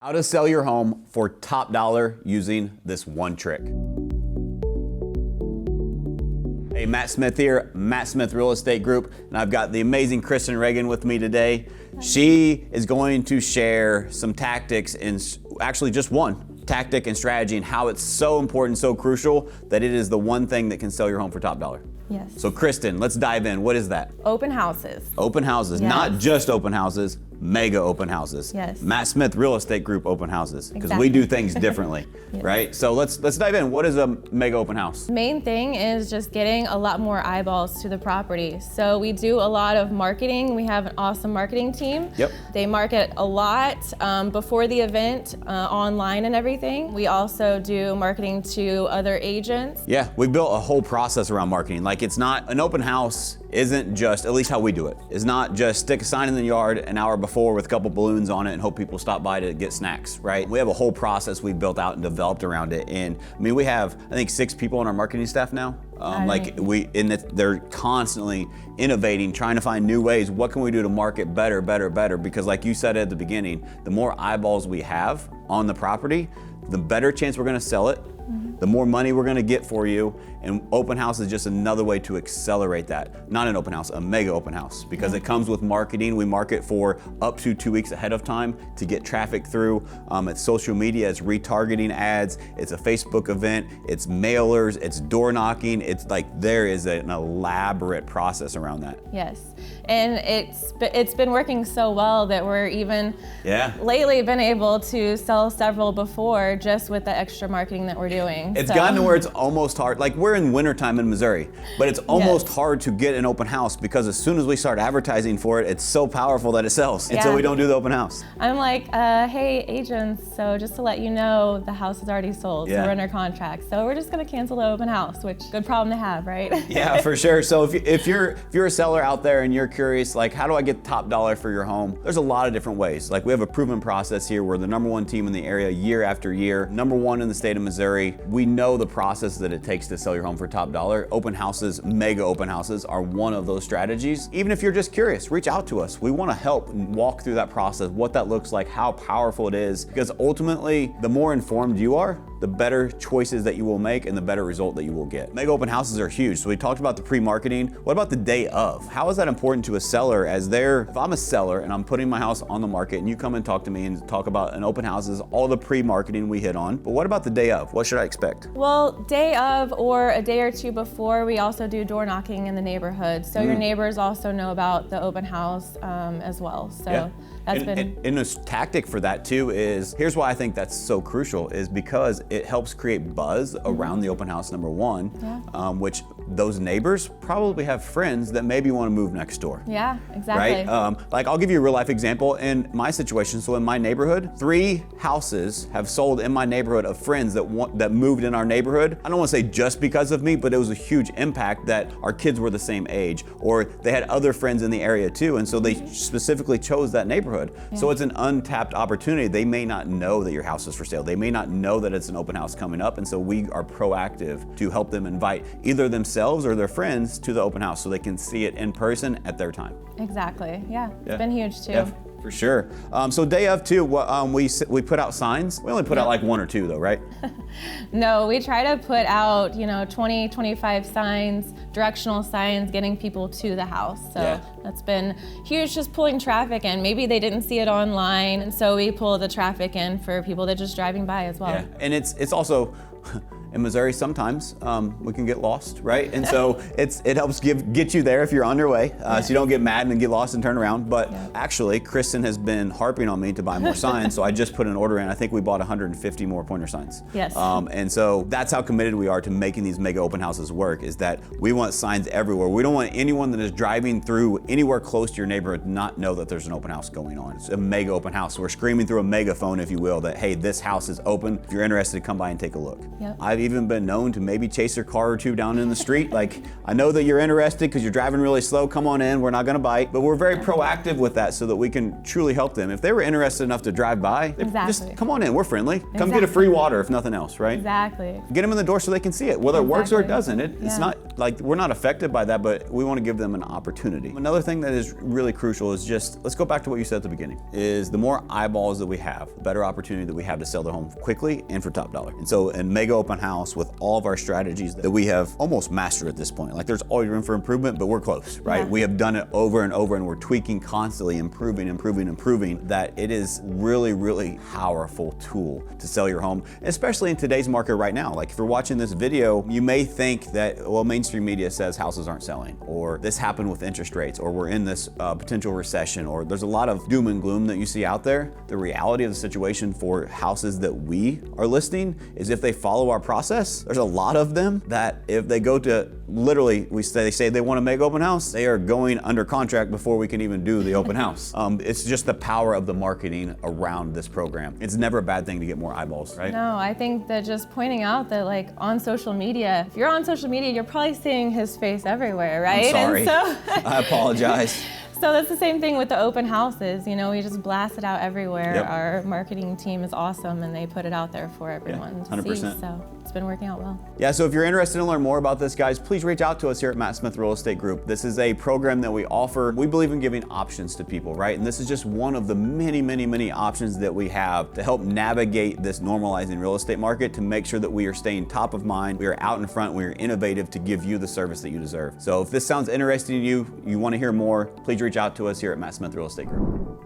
How to sell your home for top dollar using this one trick. Hey, Matt Smith here, Matt Smith Real Estate Group, and I've got the amazing Kristen Reagan with me today. She is going to share some tactics, and actually just one tactic and strategy, and how it's so important, so crucial that it is the one thing that can sell your home for top dollar. Yes. So Kristen, let's dive in. What is that? Open houses. Open houses, Yes. not just open houses, mega open houses. Yes. Matt Smith Real Estate Group open houses, because Exactly. we do things differently, Yes. right? So let's dive in. What is a mega open house? Main thing is just getting a lot more eyeballs to the property. So we do a lot of marketing. We have an awesome marketing team. Yep. They market a lot before the event, online and everything. We also do marketing to other agents. Yeah, we built a whole process around marketing. Like, it's not, an open house isn't just, at least how we do it, is not just stick a sign in the yard an hour before with a couple balloons on it and hope people stop by to get snacks, right? We have a whole process we built out and developed around it. And I mean, we have, I think, 6 people on our marketing staff now. They're constantly innovating, trying to find new ways. What can we do to market better? Because like you said at the beginning, the more eyeballs we have on the property, the better chance we're gonna sell it, the more money we're gonna get for you. And open house is just another way to accelerate that. Not an open house, a mega open house, because it comes with marketing. We market for up to 2 weeks ahead of time to get traffic through. It's social media, it's retargeting ads, it's a Facebook event, it's mailers, it's door knocking. It's like, there is an elaborate process around that. Yes. And it's been working so well that we're even lately been able to sell several before just with the extra marketing that we're doing. It's gotten to where it's almost hard. Like, we're in wintertime in Missouri, but it's almost hard to get an open house because as soon as we start advertising for it, it's so powerful that it sells. And so we don't do the open house. I'm like, hey, agents, so just to let you know, the house is already sold, so we're under contract. So we're just gonna cancel the open house, which good problem to have, right? Yeah, for sure. So if you're a seller out there and you're curious, like, how do I get top dollar for your home? There's a lot of different ways. Like, we have a proven process here. We're the #1 team in the area year after year, #1 in the state of Missouri. We know the process that it takes to sell your home for top dollar. Open houses, mega open houses, are one of those strategies. Even if you're just curious, reach out to us. We want to help and walk through that process, what that looks like, how powerful it is, because ultimately, the more informed you are, the better choices that you will make and the better result that you will get. Mega open houses are huge. So we talked about the pre-marketing. What about the day of? How is that important to a seller if I'm a seller and I'm putting my house on the market and you come and talk to me and talk about an open house, is all the pre-marketing we hit on, but what about the day of? What should I expect? Well, day of or a day or two before, we also do door knocking in the neighborhood. So your neighbors also know about the open house as well. So that's been... And a tactic for that too is, here's why I think that's so crucial, is because it helps create buzz around the open house, #1, which those neighbors probably have friends that maybe want to move next door. Yeah, exactly. Right? Like, I'll give you a real life example in my situation. So in my neighborhood, 3 houses have sold in my neighborhood of friends that moved in our neighborhood. I don't want to say just because of me, but it was a huge impact that our kids were the same age, or they had other friends in the area too. And so they specifically chose that neighborhood. So it's an untapped opportunity. They may not know that your house is for sale. They may not know that it's an open house coming up. And so we are proactive to help them invite either themselves or their friends to the open house so they can see it in person at their time. Exactly. Yeah. It's been huge too. Yeah, for sure. So day of too, we put out signs. We only put out like 1 or 2 though, right? No, we try to put out, 20, 25 signs, directional signs, getting people to the house. So that's been huge, just pulling traffic in. Maybe they didn't see it online, and so we pull the traffic in for people that are just driving by as well. Yeah, and it's also, in Missouri, sometimes we can get lost, right? And so it helps get you there if you're on your way, so you don't get mad and get lost and turn around. But actually, Kristen has been harping on me to buy more signs, so I just put an order in. I think we bought 150 more pointer signs. Yes. And so that's how committed we are to making these mega open houses work, is that we want signs everywhere. We don't want anyone that is driving through anywhere close to your neighborhood not know that there's an open house going on. It's a mega open house. So we're screaming through a megaphone, if you will, that, hey, this house is open. If you're interested, come by and take a look. Yep. I've I've even been known to maybe chase their car or two down in the street. Like, I know that you're interested because you're driving really slow, come on in, we're not gonna bite. But we're very proactive with that so that we can truly help them. If they were interested enough to drive by, just come on in, we're friendly. Come get a free water if nothing else, right? Exactly. Get them in the door so they can see it, whether it works or it doesn't. It's not like we're not affected by that, but we want to give them an opportunity. Another thing that is really crucial is just, let's go back to what you said at the beginning, is the more eyeballs that we have, the better opportunity that we have to sell their home quickly and for top dollar. And so in Mega Open House, with all of our strategies that we have almost mastered at this point, like there's always room for improvement, but we're close, right? We have done it over and over and we're tweaking constantly, improving, that it is really, really powerful tool to sell your home, especially in today's market right now. Like if you're watching this video, you may think that, well, mainstream media says houses aren't selling, or this happened with interest rates, or we're in this potential recession, or there's a lot of doom and gloom that you see out there. The reality of the situation for houses that we are listing is if they follow our process, there's a lot of them that if they go to, literally, they say they want to make open house, they are going under contract before we can even do the open house. It's just the power of the marketing around this program. It's never a bad thing to get more eyeballs, right? No, I think that just pointing out that like on social media, if you're on social media, you're probably seeing his face everywhere, right? I'm sorry. And so I apologize. So that's the same thing with the open houses. You know, we just blast it out everywhere. Yep. Our marketing team is awesome and they put it out there for everyone to 100%. see. So it's been working out well. Yeah, so if you're interested to learn more about this, guys, please reach out to us here at Matt Smith Real Estate Group. This is a program that we offer. We believe in giving options to people, right? And this is just one of the many, many, many options that we have to help navigate this normalizing real estate market, to make sure that we are staying top of mind, we are out in front, we are innovative to give you the service that you deserve. So if this sounds interesting to you, you want to hear more, please reach out to us here at Matt Smith Real Estate Group.